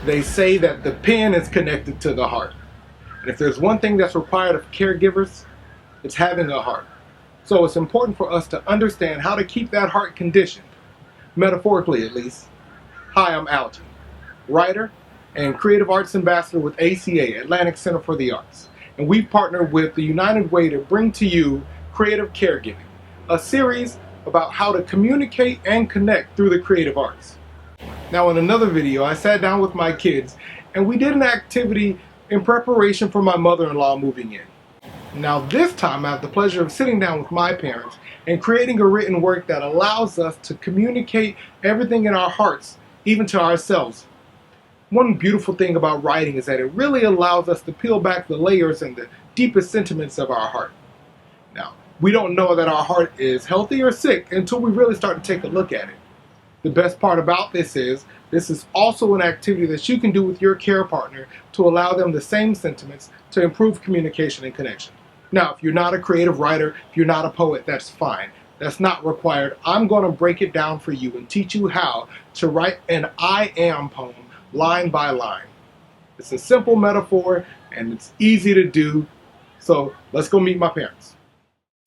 They say that the pen is connected to the heart. And if there's one thing that's required of caregivers, it's having a heart. So it's important for us to understand how to keep that heart conditioned, metaphorically at least. Hi, I'm Algie, writer and creative arts ambassador with ACA, Atlantic Center for the Arts. And we've partnered with the United Way to bring to you Creative Caregiving, a series about how to communicate and connect through the creative arts. Now, in another video, I sat down with my kids and we did an activity in preparation for my mother-in-law moving in. Now, this time I have the pleasure of sitting down with my parents and creating a written work that allows us to communicate everything in our hearts, even to ourselves. One beautiful thing about writing is that it really allows us to peel back the layers and the deepest sentiments of our heart. Now, we don't know that our heart is healthy or sick until we really start to take a look at it. The best part about this is also an activity that you can do with your care partner to allow them the same sentiments to improve communication and connection. Now, if you're not a creative writer, if you're not a poet, that's fine. That's not required. I'm going to break it down for you and teach you how to write an I am poem line by line. It's a simple metaphor and it's easy to do. So let's go meet my parents.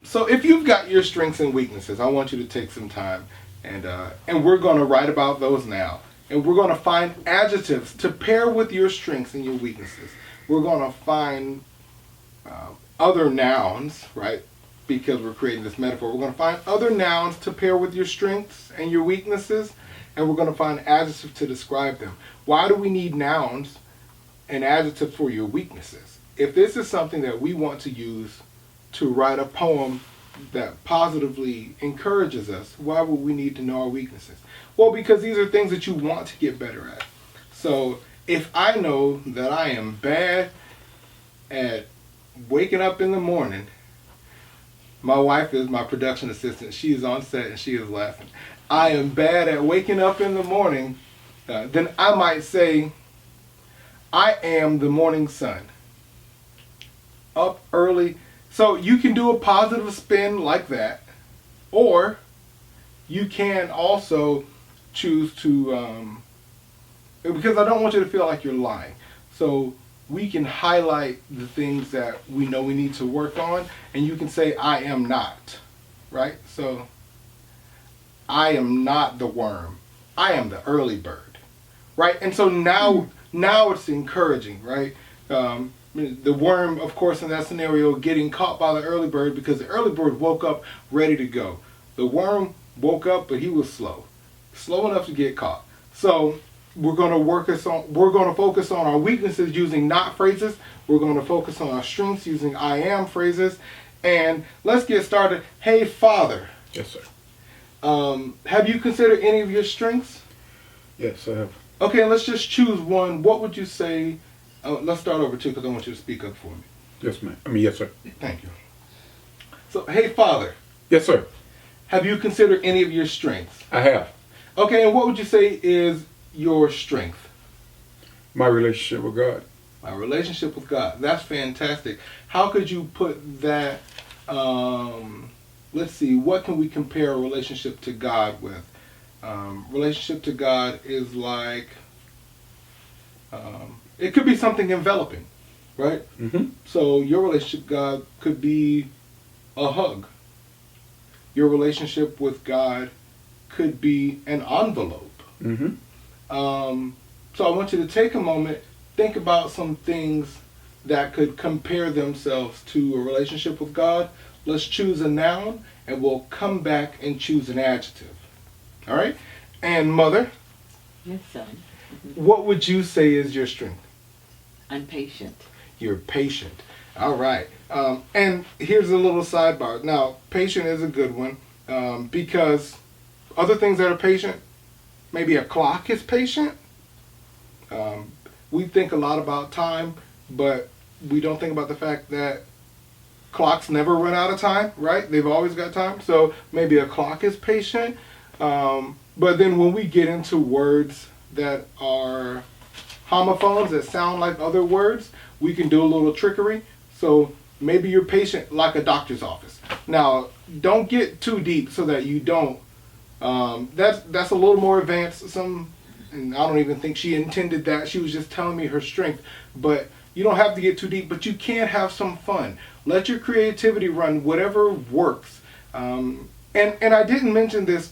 So if you've got your strengths and weaknesses, I want you to take some time and we're going to write about those now. And we're going to find adjectives to pair with your strengths and your weaknesses. We're going to find other nouns, right? Because we're creating this metaphor. We're going to find other nouns to pair with your strengths and your weaknesses. And we're going to find adjectives to describe them. Why do we need nouns and adjectives for your weaknesses? If this is something that we want to use to write a poem that positively encourages us, why would we need to know our weaknesses? Well, because these are things that you want to get better at. So if I know that I am bad at waking up in the morning, my wife is my production assistant. She is on set and she is laughing. I am bad at waking up in the morning, then I might say, I am the morning sun. Up early. So you can do a positive spin like that, or you can also choose to, because I don't want you to feel like you're lying. So we can highlight the things that we know we need to work on, and you can say, I am not, right? So I am not the worm. I am the early bird, right? And so now it's encouraging, right? The worm, of course, in that scenario, getting caught by the early bird because the early bird woke up ready to go. The worm woke up, but he was slow enough to get caught. So we're going to focus on our weaknesses using not phrases. We're going to focus on our strengths using I am phrases. And let's get started. Hey, Father. Yes, sir. Have you considered any of your strengths? Yes, I have. Okay, let's just choose one. What would you say? Let's start over too, because I want you to speak up for me. Yes, ma'am. Yes, sir. Thank you. So, hey, Father. Yes, sir. Have you considered any of your strengths? I have. Okay, and what would you say is your strength? My relationship with God. My relationship with God. That's fantastic. How could you put that? Let's see. What can we compare a relationship to God with? Relationship to God is like. It could be something enveloping, right? Mm-hmm. So your relationship with God could be a hug. Your relationship with God could be an envelope. Mm-hmm. So I want you to take a moment, think about some things that could compare themselves to a relationship with God. Let's choose a noun, and we'll come back and choose an adjective. All right? And Mother? Yes, son. What would you say is your strength? I'm patient. You're patient. All right. And here's a little sidebar. Now, patient is a good one because other things that are patient, maybe a clock is patient. We think a lot about time, but we don't think about the fact that clocks never run out of time, right? They've always got time. So maybe a clock is patient. But then when we get into words that are homophones that sound like other words, we can do a little trickery. So maybe you're patient like a doctor's office. Now, don't get too deep so that you don't. That's a little more advanced. and I don't even think she intended that. She was just telling me her strength. But you don't have to get too deep, but you can have some fun. Let your creativity run, whatever works. And I didn't mention this.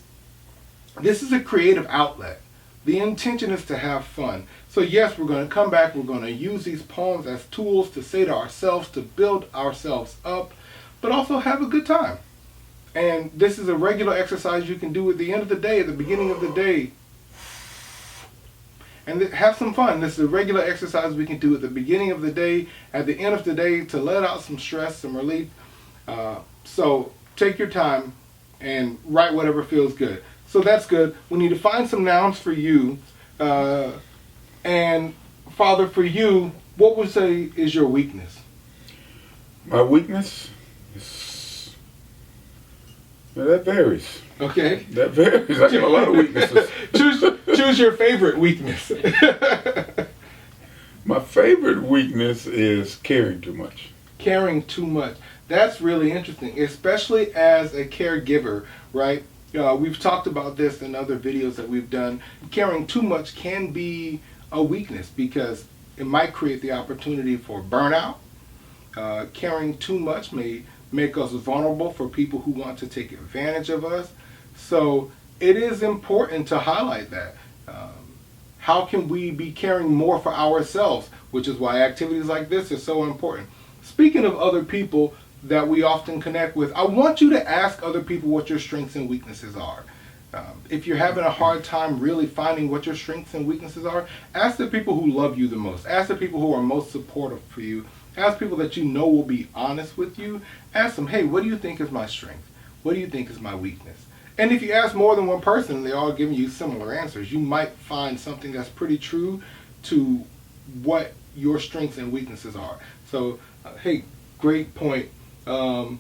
This is a creative outlet. The intention is to have fun. So yes, we're going to come back. We're going to use these poems as tools to say to ourselves, to build ourselves up, but also have a good time. And this is a regular exercise you can do at the end of the day, at the beginning of the day. And have some fun. This is a regular exercise we can do at the beginning of the day, at the end of the day, to let out some stress, some relief. So take your time and write whatever feels good. So that's good. We need to find some nouns for you. And Father, for you, what would you say is your weakness? My weakness is, well, that varies. Okay. That varies. I got a lot of weaknesses. choose your favorite weakness. My favorite weakness is caring too much. Caring too much. That's really interesting, especially as a caregiver, right? We've talked about this in other videos that we've done. Caring too much can be a weakness because it might create the opportunity for burnout. Caring too much may make us vulnerable for people who want to take advantage of us. So it is important to highlight that. How can we be caring more for ourselves, which is why activities like this are so important. Speaking of other people that we often connect with, I want you to ask other people what your strengths and weaknesses are. If you're having a hard time really finding what your strengths and weaknesses are, ask the people who love you the most. Ask the people who are most supportive for you. Ask people that you know will be honest with you. Ask them, hey, what do you think is my strength? What do you think is my weakness? And if you ask more than one person and they're all giving you similar answers, you might find something that's pretty true to what your strengths and weaknesses are. So, hey, great point. And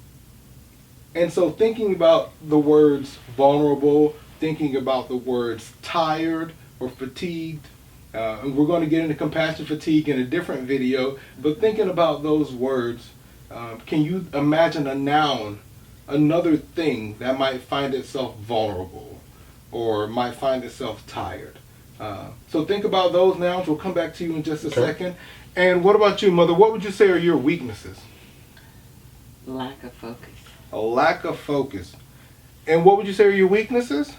so thinking about the words vulnerable, thinking about the words tired or fatigued, and we're going to get into compassion fatigue in a different video, but thinking about those words, can you imagine a noun, another thing that might find itself vulnerable or might find itself tired? So think about those nouns. We'll come back to you in just a second. And what about you, Mother? What would you say are your weaknesses? Lack of focus. A lack of focus. And what would you say are your weaknesses?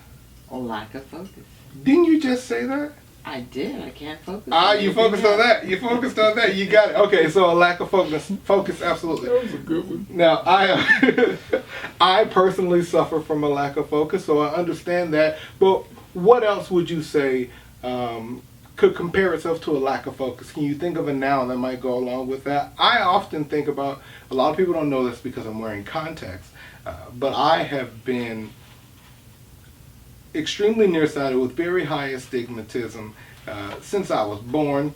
A lack of focus. Didn't you just say that? I did. I can't focus. You focused on that. You focused on that. You got it. Okay, so a lack of focus. Focus, absolutely. That was a good one. Now, I personally suffer from a lack of focus, so I understand that. But what else would you say could compare itself to a lack of focus? Can you think of a noun that might go along with that? I often think about, a lot of people don't know this because I'm wearing contacts, but I have been extremely nearsighted with very high astigmatism since I was born.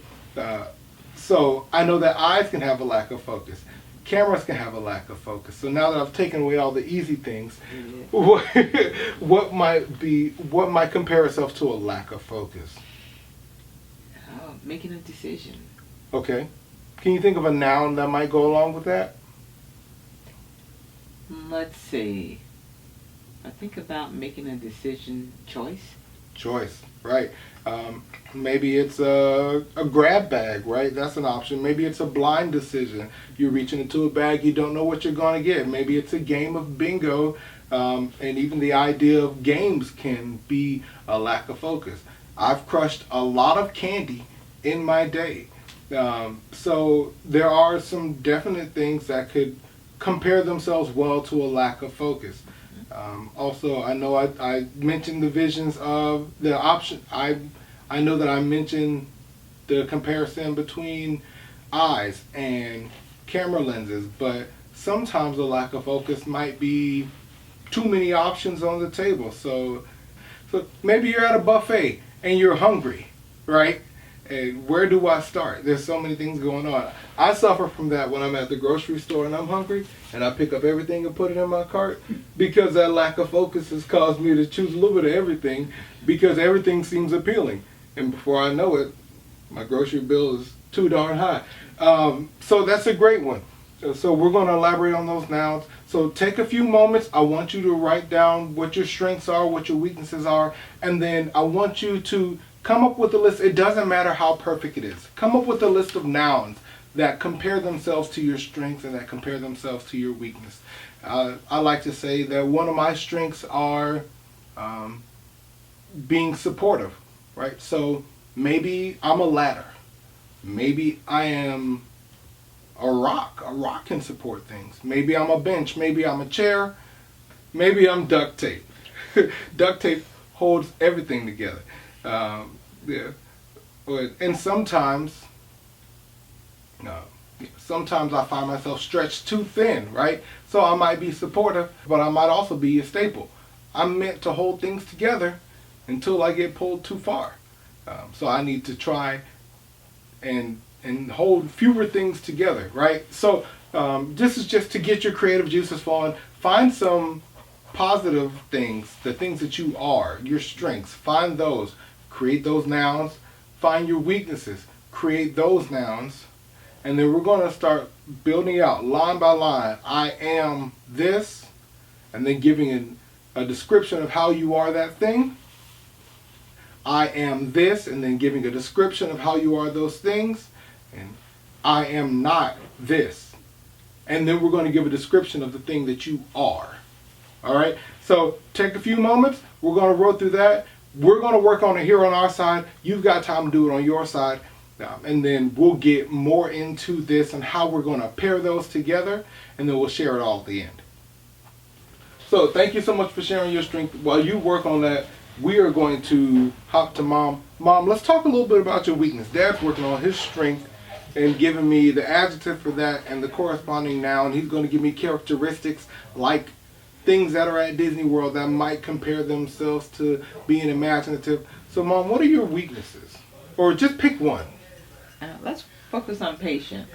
So I know that eyes can have a lack of focus. Cameras can have a lack of focus. So now that I've taken away all the easy things, what might compare itself to a lack of focus? Making a decision. Okay. Can you think of a noun that might go along with that? Let's see. I think about making a decision. Choice, right. Maybe it's a grab bag, right? That's an option. Maybe it's a blind decision. You're reaching into a bag, you don't know what you're going to get. Maybe it's a game of bingo, and even the idea of games can be a lack of focus. I've crushed a lot of candy in my day. So there are some definite things that could compare themselves well to a lack of focus. Also, I know I mentioned the visions of the option. I know that I mentioned the comparison between eyes and camera lenses, but sometimes a lack of focus might be too many options on the table. So maybe you're at a buffet and you're hungry, right? And where do I start? There's so many things going on. I suffer from that when I'm at the grocery store and I'm hungry and I pick up everything and put it in my cart because that lack of focus has caused me to choose a little bit of everything because everything seems appealing. And before I know it, my grocery bill is too darn high. So that's a great one. So we're going to elaborate on those nouns. So take a few moments. I want you to write down what your strengths are, what your weaknesses are, and then I want you to Come up with a list. It doesn't matter how perfect it is. Come up with a list of nouns that compare themselves to your strengths and that compare themselves to your weakness. I like to say that one of my strengths are being supportive, right? So maybe I'm a ladder. Maybe I am a rock. A rock can support things. Maybe I'm a bench. Maybe I'm a chair. Maybe I'm duct tape. Duct tape holds everything together. Yeah. And sometimes I find myself stretched too thin, right? So I might be supportive, but I might also be a staple. I'm meant to hold things together until I get pulled too far. So I need to try and hold fewer things together, right? So this is just to get your creative juices flowing. Find some positive things, the things that you are, your strengths. Find those. Create those nouns. Find your weaknesses. Create those nouns. And then we're going to start building out line by line. I am this, and then giving a description of how you are that thing. I am this, and then giving a description of how you are those things. And I am not this. And then we're going to give a description of the thing that you are. All right? So take a few moments. We're going to roll through that. We're going to work on it here on our side. You've got time to do it on your side. And then we'll get more into this and how we're going to pair those together. And then we'll share it all at the end. So thank you so much for sharing your strength. While you work on that, we are going to hop to Mom. Mom, let's talk a little bit about your weakness. Dad's working on his strength and giving me the adjective for that and the corresponding noun. He's going to give me characteristics like things that are at Disney World that might compare themselves to being imaginative. So Mom, what are your weaknesses? Or just pick one. Let's focus on patient.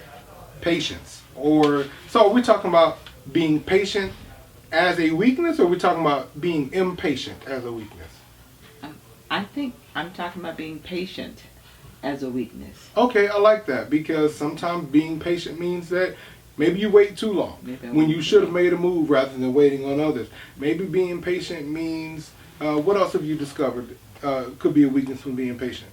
Patience. Or so are we talking about being patient as a weakness, or are we talking about being impatient as a weakness? I think I'm talking about being patient as a weakness. Okay, I like that, because sometimes being patient means that maybe you wait too long when you should have made a move rather than waiting on others. Maybe being patient means, what else have you discovered could be a weakness from being patient?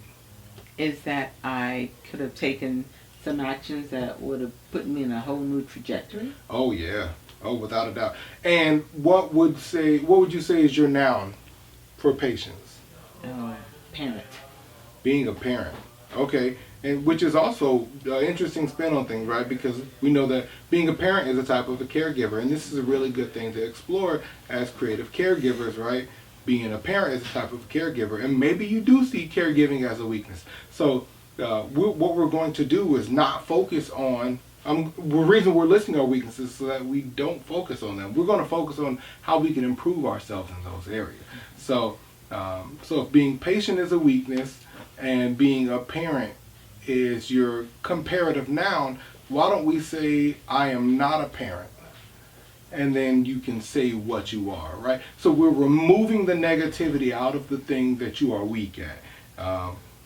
Is that I could have taken some actions that would have put me in a whole new trajectory. Oh yeah, oh without a doubt. And what would you say is your noun for patience? Parent. Being a parent. Okay. And which is also an interesting spin on things, right? Because we know that being a parent is a type of a caregiver, and this is a really good thing to explore as creative caregivers, right? Being a parent is a type of caregiver, and maybe you do see caregiving as a weakness. So what we're going to do is not focus on, the reason we're listing our weaknesses so that we don't focus on them. We're going to focus on how we can improve ourselves in those areas. So if being patient is a weakness and being a parent is your comparative noun, why don't we say I am not a parent? And then you can say what you are, right? So we're removing the negativity out of the thing that you are weak at.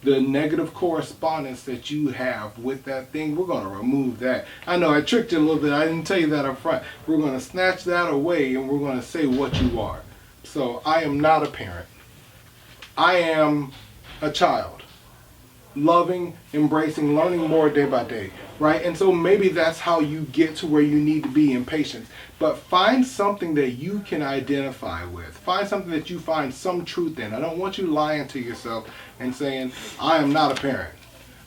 The negative correspondence that you have with that thing, we're going to remove that. I know I tricked you a little bit. I didn't tell you that up front. We're going to snatch that away and we're going to say what you are. So I am not a parent. I am a child. Loving, embracing, learning more day by day, right? And so maybe that's how you get to where you need to be in patience. But find something that you can identify with. Find something that you find some truth in. I don't want you lying to yourself and saying, I am not a parent.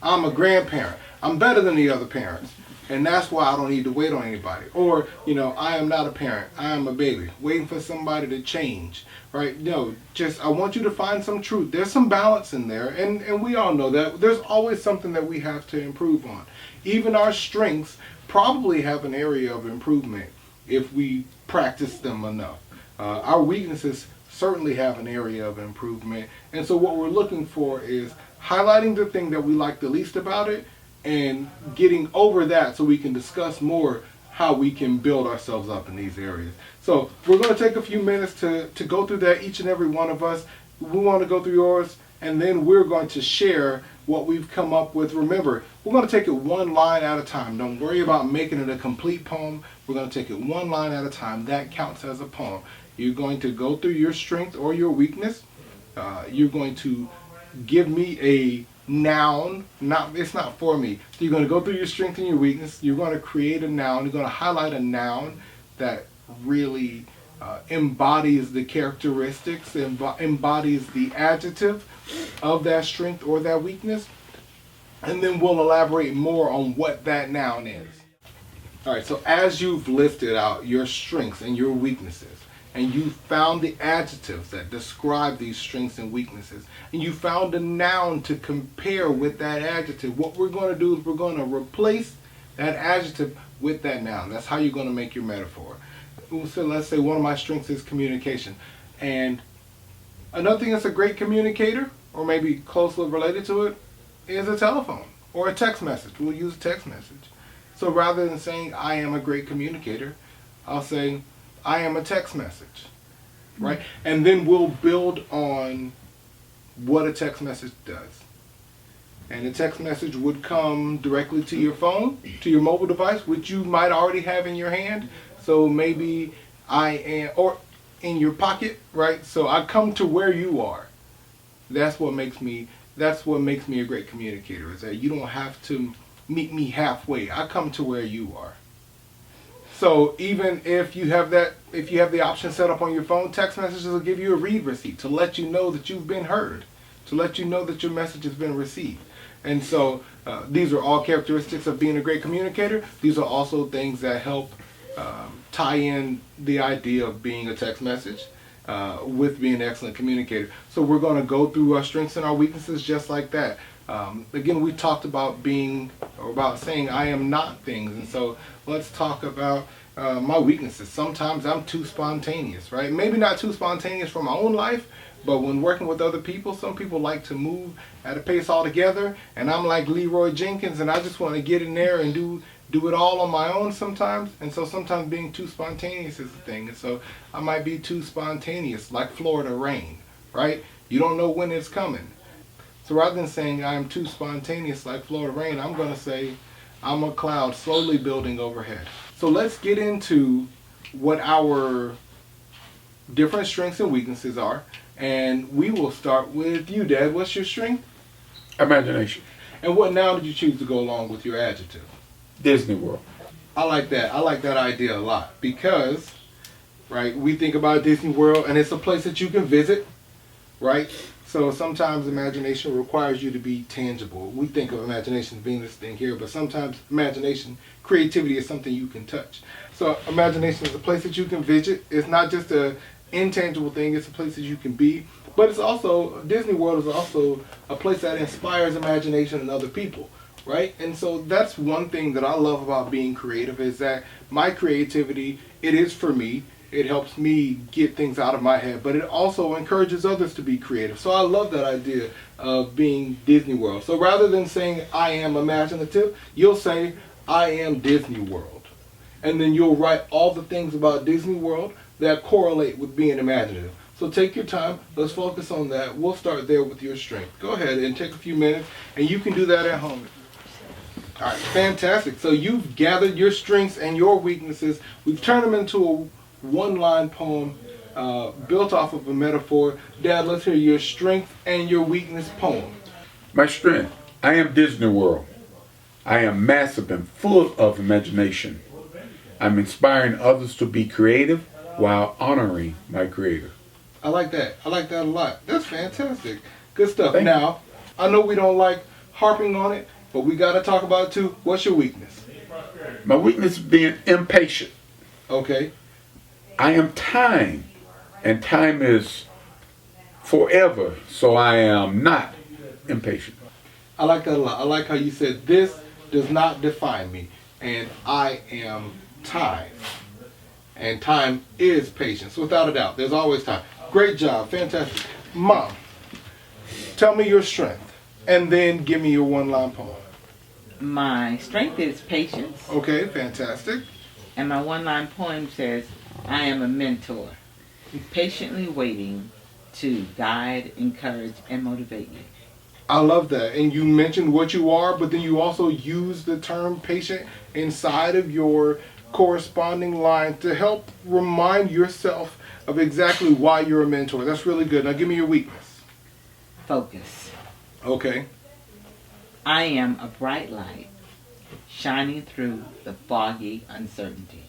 I'm a grandparent. I'm better than the other parents. And that's why I don't need to wait on anybody. Or, I am not a parent. I am a baby, waiting for somebody to change, right? No, just I want you to find some truth. There's some balance in there. And we all know that there's always something that we have to improve on. Even our strengths probably have an area of improvement if we practice them enough. Our weaknesses certainly have an area of improvement. And so what we're looking for is highlighting the thing that we like the least about it and getting over that so we can discuss more how we can build ourselves up in these areas. So we're going to take a few minutes to go through that, each and every one of us. We want to go through yours, and then we're going to share what we've come up with. Remember, we're going to take it one line at a time. Don't worry about making it a complete poem. We're going to take it one line at a time. That counts as a poem. You're going to go through your strength or your weakness. You're going to give me a noun. It's not for me. So you're going to go through your strength and your weakness. You're going to create a noun. You're going to highlight a noun that really embodies the characteristics, embodies the adjective of that strength or that weakness. And then we'll elaborate more on what that noun is. All right, so as you've listed out your strengths and your weaknesses, and you found the adjectives that describe these strengths and weaknesses, and you found a noun to compare with that adjective, what we're going to do is we're going to replace that adjective with that noun. That's how you're going to make your metaphor. So let's say one of my strengths is communication. And another thing that's a great communicator, or maybe closely related to it, is a telephone or a text message. We'll use a text message. So rather than saying I am a great communicator, I'll say I am a text message, right? And then we'll build on what a text message does. And a text message would come directly to your phone, to your mobile device, which you might already have in your hand. So maybe or in your pocket, right? So I come to where you are. That's what makes me a great communicator, is that you don't have to meet me halfway. I come to where you are. So even if you have the option set up on your phone, text messages will give you a read receipt to let you know that you've been heard, to let you know that your message has been received. And so these are all characteristics of being a great communicator. These are also things that help tie in the idea of being a text message with being an excellent communicator. So we're going to go through our strengths and our weaknesses just like that. Again, we talked about saying I am not things, and so let's talk about my weaknesses. Sometimes I'm too spontaneous, right? Maybe not too spontaneous for my own life, but when working with other people, some people like to move at a pace altogether, and I'm like Leroy Jenkins, and I just want to get in there and do it all on my own sometimes. And so sometimes being too spontaneous is the thing. And so I might be too spontaneous, like Florida rain, right? You don't know when it's coming. So rather than saying I'm too spontaneous like Florida rain, I'm going to say I'm a cloud slowly building overhead. So let's get into what our different strengths and weaknesses are. And we will start with you, Dad. What's your strength? Imagination. And what noun did you choose to go along with your adjective? Disney World. I like that. I like that idea a lot because, right, we think about Disney World and it's a place that you can visit, right? So sometimes imagination requires you to be tangible. We think of imagination as being this thing here, but sometimes creativity is something you can touch. So imagination is a place that you can visit. It's not just a intangible thing, it's a place that you can be. But it's also, Disney World is also a place that inspires imagination in other people, right? And so that's one thing that I love about being creative, is that my creativity, it is for me. It helps me get things out of my head, but it also encourages others to be creative. So I love that idea of being Disney World. So rather than saying I am imaginative, you'll say I am Disney World. And then you'll write all the things about Disney World that correlate with being imaginative. So take your time. Let's focus on that. We'll start there with your strength. Go ahead and take a few minutes, and you can do that at home. All right, fantastic. So you've gathered your strengths and your weaknesses. We've turned them into a one-line poem built off of a metaphor. Dad, let's hear your strength and your weakness poem. My strength. I am Disney World. I am massive and full of imagination. I'm inspiring others to be creative while honoring my creator. I like that. I like that a lot. That's fantastic. Good stuff. Thank now, I know we don't like harping on it, but we got to talk about it too. What's your weakness? My weakness is being impatient. Okay. I am time, and time is forever, so I am not impatient. I like that a lot. I like how you said this does not define me, and I am time. And time is patience, without a doubt. There's always time. Great job. Fantastic. Mom, tell me your strength, and then give me your one-line poem. My strength is patience, Okay, fantastic. and my one-line poem says, I am a mentor, patiently waiting to guide, encourage, and motivate you. I love that. And you mentioned what you are, but then you also use the term patient inside of your corresponding line to help remind yourself of exactly why you're a mentor. That's really good. Now give me your weakness. Focus. Okay. I am a bright light shining through the foggy uncertainty.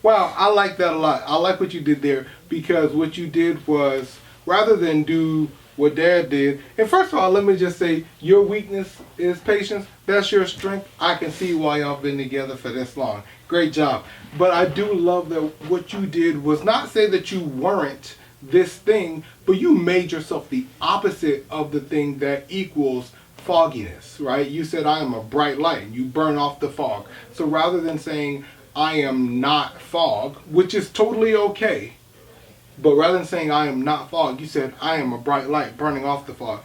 Wow, I like that a lot. I like what you did there, because what you did was, rather than do what Dad did, and first of all, let me just say, your weakness is patience. That's your strength. I can see why y'all been together for this long. Great job. But I do love that what you did was not say that you weren't this thing, but you made yourself the opposite of the thing that equals fogginess, right? You said, I am a bright light, and you burn off the fog. So rather than saying, I am not fog, which is totally okay, but rather than saying I am not fog, you said I am a bright light burning off the fog.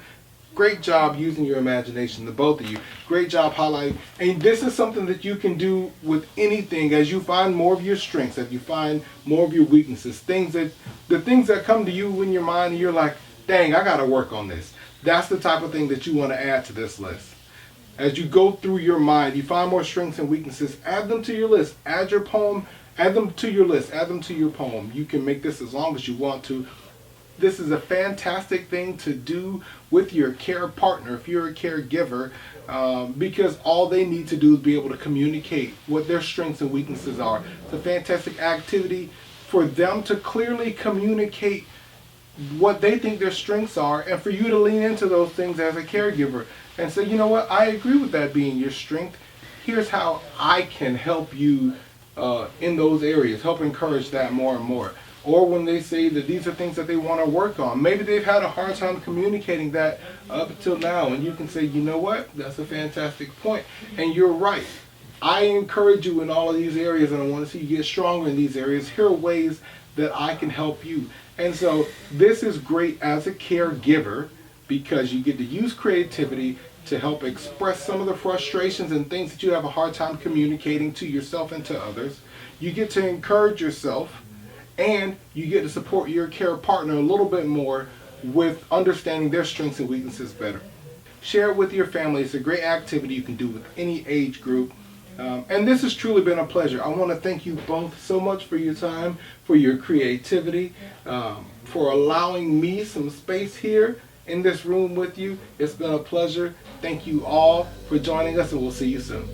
Great job using your imagination, the both of you. Great job highlighting. And this is something that you can do with anything as you find more of your strengths, as you find more of your weaknesses, the things that come to you in your mind and you're like, dang, I gotta work on this. That's the type of thing that you want to add to this list. As you go through your mind, you find more strengths and weaknesses, add them to your list. Add your poem, add them to your list, add them to your poem. You can make this as long as you want to. This is a fantastic thing to do with your care partner if you're a caregiver, because all they need to do is be able to communicate what their strengths and weaknesses are. It's a fantastic activity for them to clearly communicate what they think their strengths are, and for you to lean into those things as a caregiver and say, you know what, I agree with that being your strength. Here's how I can help you in those areas, help encourage that more and more. Or when they say that these are things that they want to work on, maybe they've had a hard time communicating that up until now, and you can say, you know what, that's a fantastic point, and you're right. I encourage you in all of these areas, and I want to see you get stronger in these areas. Here are ways that I can help you. And so this is great as a caregiver, because you get to use creativity to help express some of the frustrations and things that you have a hard time communicating to yourself and to others. You get to encourage yourself, and you get to support your care partner a little bit more with understanding their strengths and weaknesses better. Share it with your family. It's a great activity you can do with any age group. And this has truly been a pleasure. I want to thank you both so much for your time, for your creativity, for allowing me some space here in this room with you. It's been a pleasure. Thank you all for joining us, and we'll see you soon.